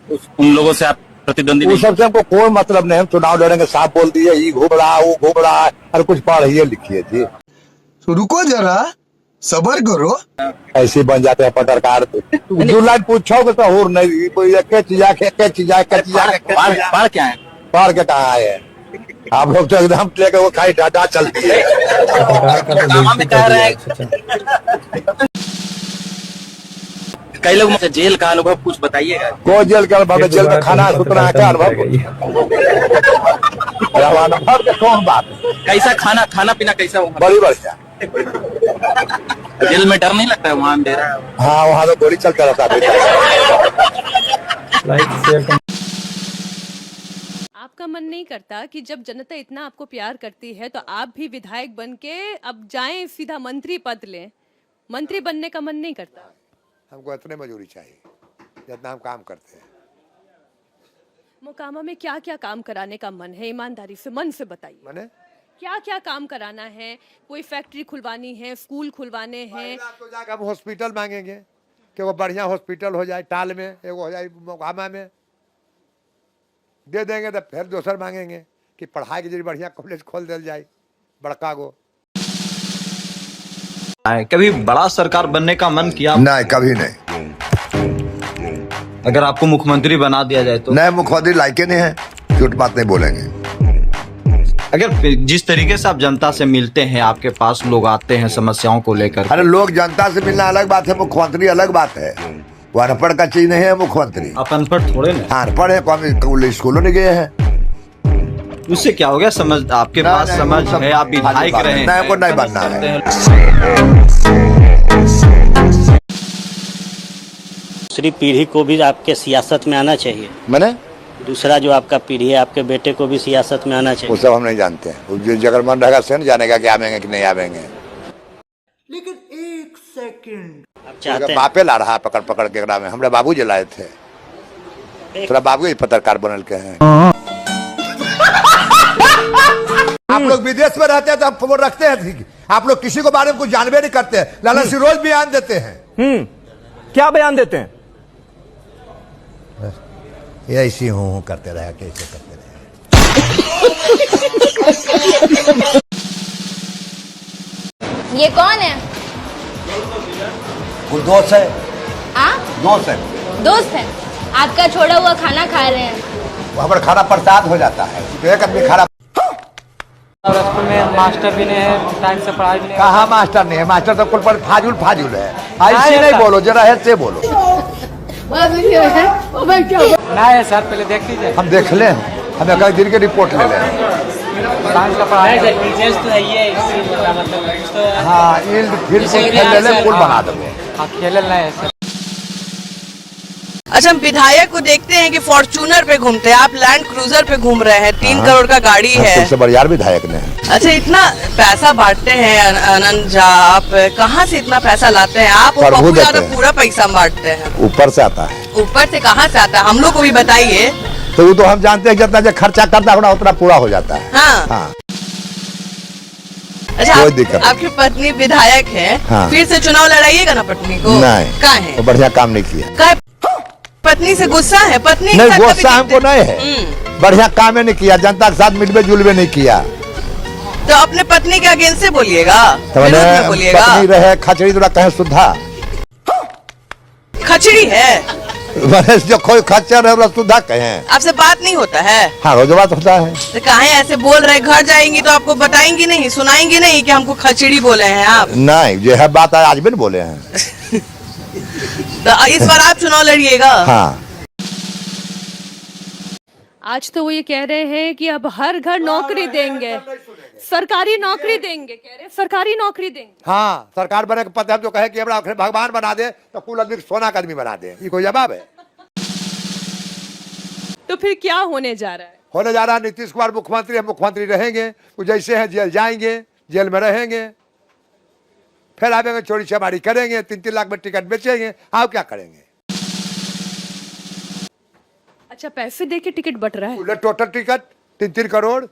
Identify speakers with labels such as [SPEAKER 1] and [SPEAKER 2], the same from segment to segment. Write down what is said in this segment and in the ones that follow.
[SPEAKER 1] उन लोगों से आप प्रतिद्वंदी
[SPEAKER 2] वो
[SPEAKER 1] नहीं?
[SPEAKER 2] सबसे हमको कोई मतलब नहीं, हम चुनाव लड़ेंगे, साफ बोल दिए, ये घूम रहा वो घूम रहा है, और कुछ पढ़िए लिखिए जी।
[SPEAKER 3] तो रुको जरा, सबर करो।
[SPEAKER 2] ऐसे बन जाते हैं पत्रकार। जो लाइन पूछोगे तो और नहीं, कोई एक चीज
[SPEAKER 1] पढ़ क्या है?
[SPEAKER 2] पढ़ के कहा आए हैं आप लोग? तो एकदम लेके वो खाई डाटा चलती है।
[SPEAKER 1] मोकामा में कह रहे हैं कई लोग मुझे जेल का अनुभव कुछ बताइएगा।
[SPEAKER 2] कोई जेल के अनुभव, जेल में खाना सुतना क्या अनुभव? अनुभव के कौन बात?
[SPEAKER 1] कैसा खाना पीना कैसा हुआ?
[SPEAKER 2] बड़ी बढ़िया।
[SPEAKER 1] जेल में डर नहीं लगता है वहाँ दे रहा है?
[SPEAKER 2] हाँ, वहाँ तो गोली चलता रहता है।
[SPEAKER 4] आपका मन नहीं करता कि जब जनता इतना आपको प्यार करती है तो आप भी विधायक बन के अब जाएं सीधा मंत्री पद लें? मंत्री बनने का मन नहीं करता?
[SPEAKER 2] हमको इतने मजूरी चाहिए जितना हम काम करते हैं।
[SPEAKER 4] मोकामा में क्या क्या काम कराने का मन है? ईमानदारी से मन से बताइए।
[SPEAKER 2] माने
[SPEAKER 4] क्या क्या काम कराना है? कोई फैक्ट्री खुलवानी है, स्कूल खुलवाने हैं?
[SPEAKER 2] तो जाकर हम हॉस्पिटल मांगेंगे कि वो बढ़िया हॉस्पिटल हो जाए, टाल में एगो हो जाए, मोकामा में दे देंगे। तो फिर दूसर मांगेंगे कि पढ़ाई के जरिए बढ़िया कॉलेज खोल दिया जाए बड़का गो।
[SPEAKER 5] कभी बड़ा सरकार बनने का मन किया?
[SPEAKER 3] नहीं, कभी नहीं।
[SPEAKER 5] अगर आपको मुख्यमंत्री बना दिया जाए तो?
[SPEAKER 3] नए मुख्यमंत्री लायके नहीं है, झूठ बात नहीं बोलेंगे।
[SPEAKER 5] अगर जिस तरीके से आप जनता से मिलते हैं, आपके पास लोग आते हैं समस्याओं को लेकर।
[SPEAKER 3] अरे लोग जनता से मिलना अलग बात है, मुख्यमंत्री अलग बात है। वो अनपढ़ का चीज नहीं है मुख्यमंत्री।
[SPEAKER 5] आप अनपढ़ थोड़े ना?
[SPEAKER 3] हाँ, अनपढ़ है, कौन स्कूलों में गए हैं।
[SPEAKER 5] उससे क्या हो गया? समझ आपके पास समझ है, आप विधायक रहे हैं।
[SPEAKER 3] नहीं, को नहीं बनना है।
[SPEAKER 6] दूसरी पीढ़ी को भी आपके सियासत में आना चाहिए।
[SPEAKER 2] मैंने
[SPEAKER 6] दूसरा जो आपका पीढ़ी है, आपके बेटे को भी सियासत में आना चाहिए।
[SPEAKER 2] वो सब हम नहीं जानते हैं। जो जगह मन रहेगा से जानेगा कि आवेंगे कि नहीं आवेंगे।
[SPEAKER 7] लेकिन एक सेकंड,
[SPEAKER 6] आप चाहते हैं
[SPEAKER 2] बापे ला रहा पकड़ पकड़ के ग्राम में। हमारे बाबू जलाए थे, थोड़ा बाबू ही पत्रकार बनल के हैं। आप लोग विदेश में रहते हैं तो हम वो रखते हैं, आप लोग किसी को बारे में कुछ जानबे नहीं करते हैं। लाला सिंह रोज बयान देते हैं।
[SPEAKER 8] क्या बयान देते हैं?
[SPEAKER 2] ये ऐसी हूँ करते रहे, कैसे करते रहे।
[SPEAKER 9] ये कौन है?
[SPEAKER 2] वो दोस्त है। दोस्त है।
[SPEAKER 9] दोस्त है। आपका छोड़ा हुआ खाना खा रहे हैं।
[SPEAKER 2] वहाँ पर खाना प्रसाद हो जाता है, तो एक आदमी खाना।
[SPEAKER 8] स्कूल में मास्टर भी नहीं है, टाइम से पढ़ाई भी नहीं।
[SPEAKER 2] कहाँ मास्टर नहीं है? मास्टर तो कुल पर फाजुल फाजुल है। ऐसे नहीं बोलो, जरा है से बोलो।
[SPEAKER 8] नहीं है सर, पहले देख लीजिए।
[SPEAKER 2] हम देख लें, हम एक दिन की रिपोर्ट ले लें।
[SPEAKER 8] टाइम का पढ़ाई
[SPEAKER 6] तो है ये, मतलब
[SPEAKER 2] हाँ, फिर ले लें, कुल बना देंगे।
[SPEAKER 8] हाँ, खेल नहीं है सर।
[SPEAKER 10] अच्छा, हम विधायक को देखते हैं कि फॉर्च्यूनर पे घूमते हैं, आप लैंड क्रूजर पे घूम रहे हैं। 3 करोड़ का गाड़ी है।
[SPEAKER 2] सबसे बढ़िया विधायक ने।
[SPEAKER 10] अच्छा, इतना पैसा बांटते हैं आनंद झा, आप कहाँ से इतना पैसा लाते हैं? आप पूरा पैसा बांटते हैं?
[SPEAKER 2] ऊपर से आता है।
[SPEAKER 10] ऊपर से कहाँ से आता है? हम लोग को भी बताइए।
[SPEAKER 2] तो वो तो हम जानते हैं, जितना जो खर्चा करता है उतना पूरा हो जाता है।
[SPEAKER 10] हाँ। अच्छा, आपकी पत्नी विधायक है।
[SPEAKER 2] हाँ।
[SPEAKER 10] फिर से चुनाव लड़ाइएगा ना पत्नी को?
[SPEAKER 2] नहीं,
[SPEAKER 10] कहाँ है?
[SPEAKER 2] वो बढ़िया काम नहीं किया।
[SPEAKER 10] पत्नी से गुस्सा है? पत्नी
[SPEAKER 2] नहीं, गुस्सा हमको नहीं है। बढ़िया काम नहीं किया, जनता के साथ मिलवे जुलवे नहीं किया।
[SPEAKER 10] तो अपने पत्नी के अगेंस्ट से बोलिएगा, बोलिएगा।
[SPEAKER 2] पत्नी रहे खचड़ी तो कहे सुधा
[SPEAKER 10] खचड़ी है।
[SPEAKER 2] जो कोई खच्चर है सुधा कहे।
[SPEAKER 10] आपसे बात नहीं होता है?
[SPEAKER 2] हाँ, रोज बात होता है।
[SPEAKER 10] तो काहे ऐसे बोल रहे? घर जाएंगी तो आपको बताएंगी नहीं, सुनाएंगी नहीं कि हमको खचड़ी बोले हैं आप?
[SPEAKER 2] नहीं, जो है बात आज भी नहीं बोले हैं।
[SPEAKER 10] तो इस बार आप चुनाव लड़िएगा?
[SPEAKER 2] हाँ।
[SPEAKER 4] आज तो वो ये कह रहे हैं कि अब हर घर नौकरी देंगे, सरकारी नौकरी देंगे, कह रहे हैं सरकारी नौकरी देंगे।
[SPEAKER 2] हाँ, सरकार बने के पता है जो कहे कि भगवान बना दे तो कुल आदमी सोना का आदमी बना दे। ये कोई जवाब है?
[SPEAKER 4] तो फिर क्या होने जा रहा है?
[SPEAKER 2] होने जा रहा है, नीतीश कुमार मुख्यमंत्री है, मुख्यमंत्री रहेंगे। वो जैसे हैं जेल जाएंगे, जेल में रहेंगे, फिर आवेंगे, चोरी चमारी करेंगे, 3-3 लाख में टिकट बेचेंगे। आप क्या करेंगे?
[SPEAKER 4] अच्छा, पैसे दे के टिकट बट रहा है?
[SPEAKER 2] Total ticket 3-3 crore.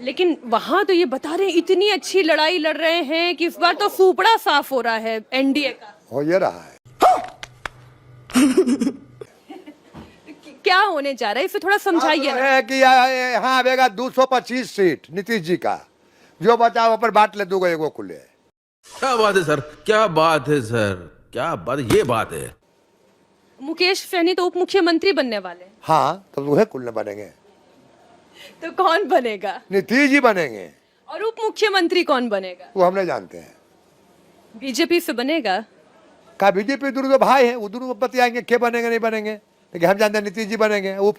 [SPEAKER 4] लेकिन वहां तो ये बता रहे हैं इतनी अच्छी लड़ाई लड़ रहे हैं कि इस बार तो सुपड़ा साफ हो रहा है एनडीए का।
[SPEAKER 2] हो ये रहा है।
[SPEAKER 4] होने जा रहा है, इसे थोड़ा समझाइए ना।
[SPEAKER 2] है कि यहाँ आवेगा 225 सीट नीतीश जी का, जो बचा वो पर बांट ले, दूगो एगो खुले।
[SPEAKER 11] क्या बात है सर, क्या बात है सर, क्या बात, ये बात है।
[SPEAKER 4] मुकेश सहनी तो उप मुख्यमंत्री बनने वाले हैं।
[SPEAKER 2] हाँ, तो वह कुल बनेंगे,
[SPEAKER 4] तो कौन बनेगा?
[SPEAKER 2] नीतीश जी बनेंगे।
[SPEAKER 4] और उप मुख्यमंत्री कौन बनेगा?
[SPEAKER 2] वो हम नहीं जानते हैं।
[SPEAKER 4] बीजेपी से बनेगा?
[SPEAKER 2] का बीजेपी दोनों भाई है, वो दोनों बतियाएंगे क्या बनेंगे नहीं बनेंगे, लेकिन हम जानते हैं नीतीश जी बनेंगे। उप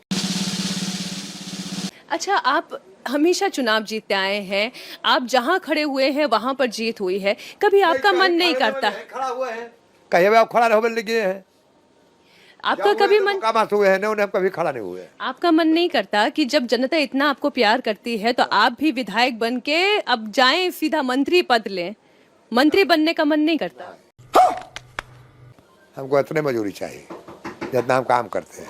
[SPEAKER 4] अच्छा, आप हमेशा चुनाव जीतते आए हैं, आप जहां खड़े हुए हैं वहां पर जीत हुई है, कभी आपका मन नहीं करता?
[SPEAKER 2] खड़ा हुए हैं, कहीं आप खड़ा रहो लगे हैं,
[SPEAKER 4] आपका कभी मन
[SPEAKER 2] हुए हैं, उन्हें कभी खड़ा नहीं हुए।
[SPEAKER 4] आपका मन नहीं करता कि जब जनता इतना आपको प्यार करती है तो आप भी विधायक बन के अब जाएं सीधा मंत्री पद लें? मंत्री बनने का मन नहीं करता?
[SPEAKER 2] हमको इतने मजूरी चाहिए जितना हम काम करते हैं।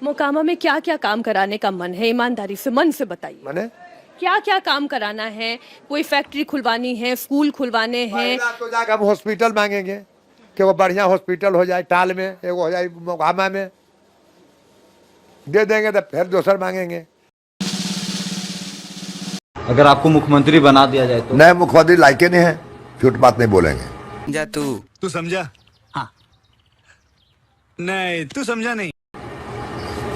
[SPEAKER 4] मोकामा में क्या क्या काम कराने का मन है? ईमानदारी से, मन से बताइए।
[SPEAKER 2] माने
[SPEAKER 4] क्या क्या काम कराना है? कोई फैक्ट्री खुलवानी है, स्कूल खुलवाने हैं?
[SPEAKER 2] तो जाकर हम हॉस्पिटल मांगेंगे कि वो बढ़िया हॉस्पिटल हो जाए, टाल में एगो हो जाए, मोकामा में दे देंगे तो फिर दूसर मांगेंगे।
[SPEAKER 5] अगर आपको मुख्यमंत्री बना दिया जाए तो?
[SPEAKER 3] नए मुख्यमंत्री लायके नहीं है, झूठ बात नहीं बोलेंगे।
[SPEAKER 1] जा तू
[SPEAKER 11] समझा? हाँ। नहीं, तू समझा नहीं।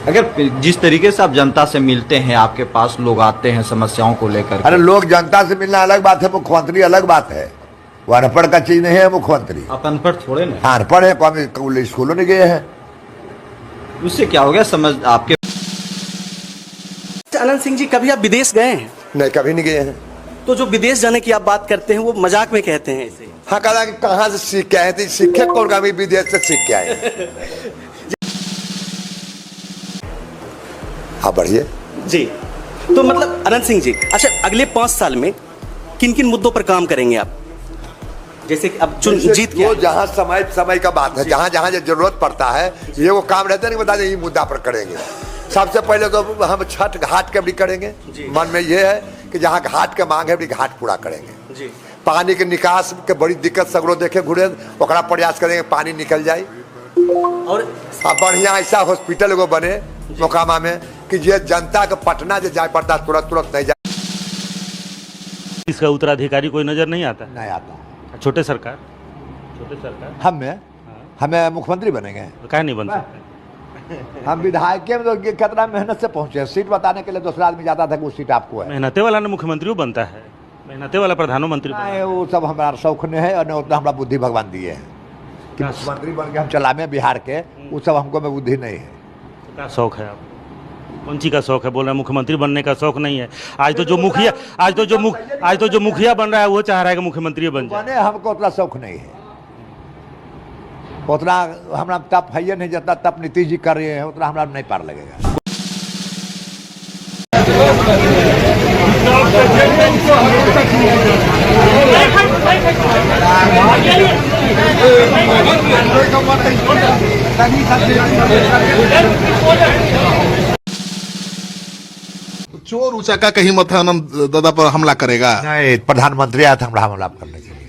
[SPEAKER 5] अगर जिस तरीके से आप जनता से मिलते हैं, आपके पास लोग आते हैं समस्याओं को लेकर,
[SPEAKER 3] अरे लोग जनता से मिलना अलग बात है, मुख्यमंत्री अलग बात है। वो अनपढ़ का चीज नहीं है मुख्यमंत्री।
[SPEAKER 5] आप अनपढ़ थोड़े ना?
[SPEAKER 3] हाँ, अनपढ़ है, कौन स्कूलों नहीं गए हैं।
[SPEAKER 5] उससे क्या हो गया? समझ आपके
[SPEAKER 12] अनंत सिंह जी, कभी आप विदेश गए हैं?
[SPEAKER 2] नहीं, कभी नहीं गए हैं।
[SPEAKER 12] तो जो विदेश जाने की आप बात करते हैं वो मजाक में कहते हैं इसे।
[SPEAKER 2] हाँ, कहा कि कहाँ से सीख के आए थे, सीखे कौन का, विदेश से सीख के आए। हाँ, बढ़िए
[SPEAKER 12] जी। तो मतलब अनंत सिंह जी, अच्छा अगले 5 साल में किन किन मुद्दों पर काम करेंगे आप? जैसे कि अब जीत के
[SPEAKER 2] जहाँ समय का बात है, जहाँ जहाँ जरूरत पड़ता है, ये वो काम रहता है, बता दें ये मुद्दा पर करेंगे। सबसे पहले तो हम छठ घाट के भी करेंगे। मन में ये है कि जहाँ घाट के मांग है भी घाट पूरा करेंगे जी। पानी के निकास के बड़ी दिक्कत सगरो देखे घुरे, ओकरा प्रयास करेंगे पानी निकल जाए। और बढ़िया ऐसा हॉस्पिटल एगो बने मोकामा में कि जे जनता के पटना जे जाए पड़ता तुरंत नहीं जाए।
[SPEAKER 6] इसका उत्तराधिकारी कोई नजर नहीं आता?
[SPEAKER 3] नहीं आता।
[SPEAKER 6] छोटे सरकार
[SPEAKER 3] हमें मुख्यमंत्री बनेंगे,
[SPEAKER 6] क्या नहीं बन सकते?
[SPEAKER 3] हम विधायक में तो कितना मेहनत से पहुंचे, सीट बताने के लिए दूसरा आदमी जाता था कि वो सीट आपको है।
[SPEAKER 6] मेहनते वाला ने मुख्यमंत्री बनता है, मेहनते वाला प्रधानमंत्री बनता है।
[SPEAKER 3] वो सब हमारा शौक नहीं है, और न उतना हमारा बुद्धि भगवान दिए है कि मुख्यमंत्री बन के हम चलावे बिहार के, वो सब हमको में बुद्धि नहीं है।
[SPEAKER 6] क्या शौक है आपको? कौन सी का शौक है? बोल रहे हैं मुख्यमंत्री बनने का शौक नहीं है। आज तो जो मुखिया बन रहा है वो चाह रहा है कि मुख्यमंत्री बन जाए।
[SPEAKER 3] हमको उतना शौक नहीं है, उतना हमारा तप है नहीं, जितना तप नीतीश जी कर रहे हैं उतना हमारा नहीं पार लगेगा।
[SPEAKER 11] चोर उचाका कहीं मत आनंद दादा पर हमला करेगा?
[SPEAKER 3] नहीं, प्रधानमंत्री आया था हमारा हमला करने के लिए,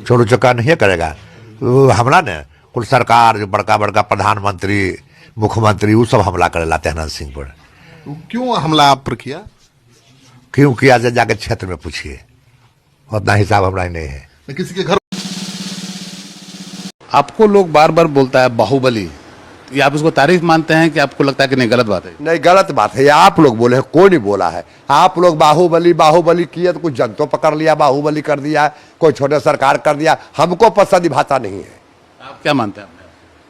[SPEAKER 3] चोर उचक्का नहीं करेगा। हमला ने कुल सरकार जो बड़का बड़का प्रधानमंत्री मुख्यमंत्री वो सब हमला करे लाते हैं सिंह पर।
[SPEAKER 11] क्यों हमला आप पर किया?
[SPEAKER 3] क्यों किया जाके क्षेत्र में पूछिए, उतना हिसाब हमारा नहीं है।
[SPEAKER 11] किसी के घर
[SPEAKER 13] आपको लोग बार बार बोलता है बाहुबली, ये आप उसको तारीफ मानते हैं कि आपको लगता है कि नहीं गलत बात है?
[SPEAKER 2] नहीं, गलत बात है, ये आप लोग बोले हैं, कोई नहीं बोला है। आप लोग बाहुबली किए तो कुछ जनता पकड़ लिया, बाहुबली कर दिया, कोई छोटे सरकार कर दिया, हमको पसंद भाषा नहीं है।
[SPEAKER 13] आप क्या मानते हैं?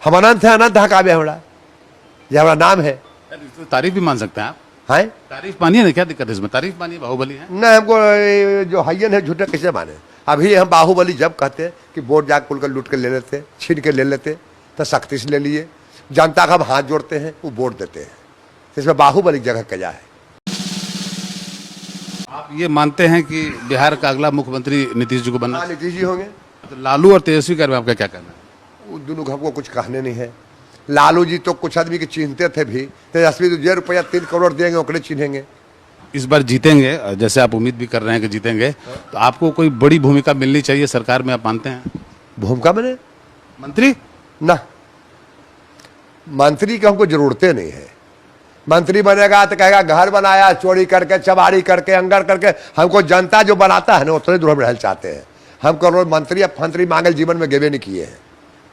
[SPEAKER 2] हम अनंत है, अनंत हकाबे हमारा, ये हमारा नाम है।
[SPEAKER 13] तो तारीफ भी मान सकते हैं आप?
[SPEAKER 2] है,
[SPEAKER 13] तारीफ मानिए ना, क्या दिक्कत है इसमें? तारीफ मानिए, बाहुबली है।
[SPEAKER 2] नहीं, हमको जो हयन है झूठे कैसे माने। अभी हम बाहुबली जब कहते कि वोट जाग पुल कर लूट के ले लेते, छीन के ले लेते, तो सख्ती से ले लिए। जनता का हम हाथ जोड़ते हैं, वो वोट देते हैं, इसमें बाहुबली जगह क्या है।
[SPEAKER 13] आप ये मानते हैं कि बिहार का अगला मुख्यमंत्री नीतीश जी को बनना?
[SPEAKER 2] नीतीश जी होंगे।
[SPEAKER 13] तो लालू और तेजस्वी के बारे में आपका क्या कहना है?
[SPEAKER 2] वो दोनों हमको कुछ कहने नहीं है। लालू जी तो कुछ आदमी के चिन्हते थे भी, तेजस्वी तो जो रुपया 3 करोड़ देंगे ओकरे चिन्हेंगे।
[SPEAKER 13] इस बार जीतेंगे, जैसे आप उम्मीद भी कर रहे हैं कि जीतेंगे, तो आपको कोई बड़ी भूमिका मिलनी चाहिए सरकार में, आप मानते हैं?
[SPEAKER 2] भूमिका मैंने
[SPEAKER 13] मंत्री
[SPEAKER 2] ना, मंत्री की हमको जरूरतें नहीं है। मंत्री बनेगा तो कहेगा घर बनाया चोरी करके, चबारी करके, अंगर करके। हमको जनता जो बनाता है ना उतने दूर रहना चाहते हैं। हमको रोज मंत्री या फंत्री मांगे जीवन में गेबे नहीं किए हैं,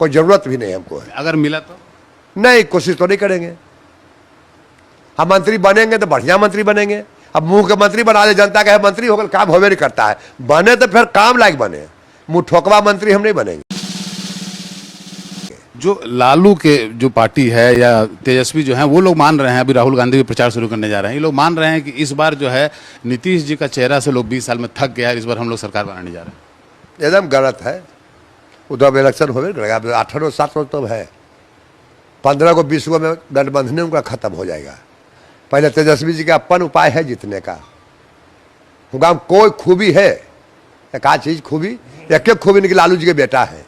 [SPEAKER 2] कोई जरूरत भी नहीं हमको है।
[SPEAKER 13] अगर मिला तो
[SPEAKER 2] नहीं, कोशिश तो नहीं करेंगे। हम मंत्री बनेंगे तो बढ़िया मंत्री बनेंगे। अब मुंह के मंत्री बना दे, जनता कहे मंत्री होकर काम होवे नहीं करता है। बने तो फिर काम लायक बने, मुंह ठोकवा मंत्री हम नहीं बनेंगे।
[SPEAKER 13] जो लालू के जो पार्टी है या तेजस्वी जो है वो लोग मान रहे हैं, अभी राहुल गांधी भी प्रचार शुरू करने जा रहे हैं, ये लोग मान रहे हैं कि इस बार जो है नीतीश जी का चेहरा से लोग 20 साल में थक गया है, इस बार हम लोग सरकार बनाने जा रहे हैं।
[SPEAKER 2] एकदम गलत है। उधर इलेक्शन हो गया, 18 7 तो है, 15 को 20 को में गठबंधन उनका खत्म हो जाएगा। पहले तेजस्वी जी का अपन उपाय है जीतने का। उनका कोई खूबी है, एक आध चीज खूबी, एक एक खूबी नहीं कि लालू जी के बेटा है।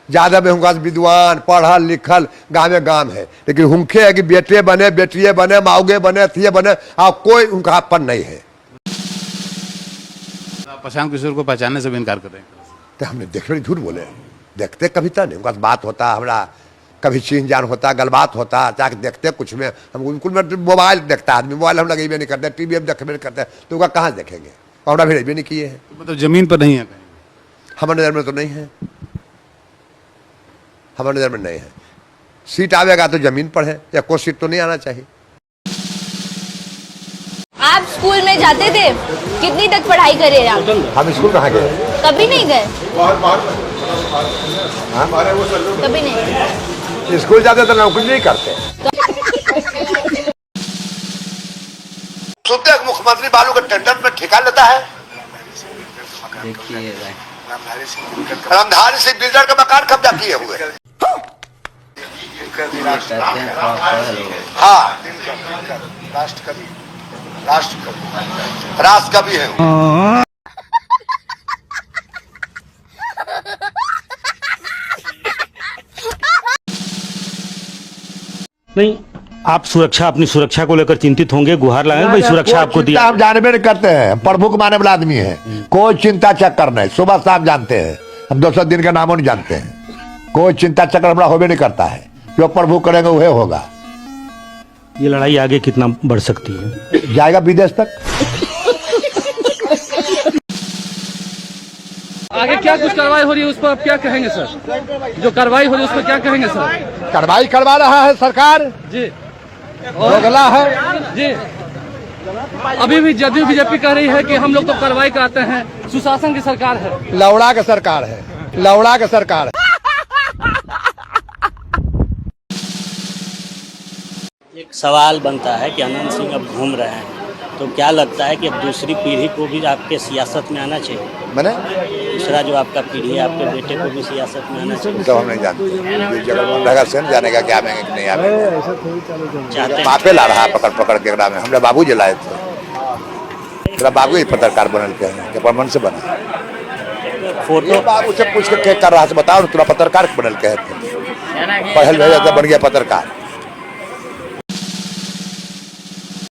[SPEAKER 2] ज्यादा में उनका विद्वान पढ़ल लिखल गाँव है, लेकिन हुनके है कि बेटे बने, बेटिए बने, माओगे बने, थिए बने, और कोई उनका अपन नहीं है।
[SPEAKER 13] प्रशांत किशोर को पहचानने से भी इनकार कर रहे हैं।
[SPEAKER 2] तो हमने देख रहे, झूठ बोले, देखते कभी तक नहीं। उनका बात होता हमारा, कभी चीन जान होता, गलबात होता, चाहे देखते कुछ में। हम उनको मोबाइल देखता आदमी, मोबाइल हम लगे नहीं करते, टीवी में देखते नहीं करते, तो उनका कहाँ देखेंगे। और भेज भी नहीं किए हैं।
[SPEAKER 13] मतलब जमीन पर नहीं है कहीं?
[SPEAKER 2] हमारे नजर में तो नहीं है, हमारे नजर में नहीं है। सीट आवेगा तो जमीन पर है, या कोई सीट तो नहीं आना चाहिए।
[SPEAKER 9] आप स्कूल में जाते थे, कितनी तक पढ़ाई करे आप?
[SPEAKER 2] हम स्कूल कहाँ गए?
[SPEAKER 9] कभी नहीं गए? कभी नहीं?
[SPEAKER 2] स्कूल जाते तो नौकरी नहीं करते। सुनते हैं मुख्यमंत्री बालू के टेंडर में ठेका लेता है। रामधारी सिंह बिल्डर का मकान कब्जा किए हुए। हाँ, राष्ट्र कवि है।
[SPEAKER 6] नहीं, आप सुरक्षा, अपनी सुरक्षा को लेकर चिंतित होंगे, गुहार लगाएंगे भाई सुरक्षा आपको दिया।
[SPEAKER 3] हम जानबे नहीं करते हैं, प्रमुख माने वाला आदमी है, कोई चिंता चक्कर नहीं। सुबह शाम जानते हैं हम, 200 दिन का नामों नहीं जानते हैं। कोई चिंता चक्कर हमारा होबे नहीं करता है, जो प्रभु करेंगे वह होगा।
[SPEAKER 6] ये लड़ाई आगे कितना बढ़ सकती है?
[SPEAKER 3] जाएगा विदेश तक।
[SPEAKER 8] आगे क्या कुछ कार्रवाई हो रही है उस पर आप क्या कहेंगे सर? जो कार्रवाई हो रही है उस पर क्या कहेंगे सर?
[SPEAKER 2] कार्रवाई करवा रहा है सरकार
[SPEAKER 8] जी,
[SPEAKER 2] रोगला है
[SPEAKER 8] जी। अभी भी जदयू बीजेपी कह रही है कि हम लोग तो कार्रवाई कराते हैं, सुशासन की सरकार है।
[SPEAKER 2] लौड़ा का सरकार है, लौड़ा का सरकार है।
[SPEAKER 14] एक सवाल बनता है कि अनंत सिंह अब घूम रहे हैं, तो क्या लगता है कि अब दूसरी पीढ़ी को भी आपके सियासत में आना चाहिए?
[SPEAKER 2] मैंने
[SPEAKER 14] दूसरा जो आपका पीढ़ी है, आपके बेटे को भी सियासत में आना चाहिए?
[SPEAKER 3] तो हम नहीं जानते, जगह रहेगा से जाने का क्या आवेंगे कि नहीं आवेंगे। मापे ला रहा है पकड़ पकड़ के में। हमने बाबू जलाए थे, तेरा बाबू ही पत्रकार बनल के हैं, जब मन से बना फोटो। बाबू से पूछ के कर रहा है, बताओ तेरा पत्रकार बनल के है, पढ़ल भेजा बन गया पत्रकार।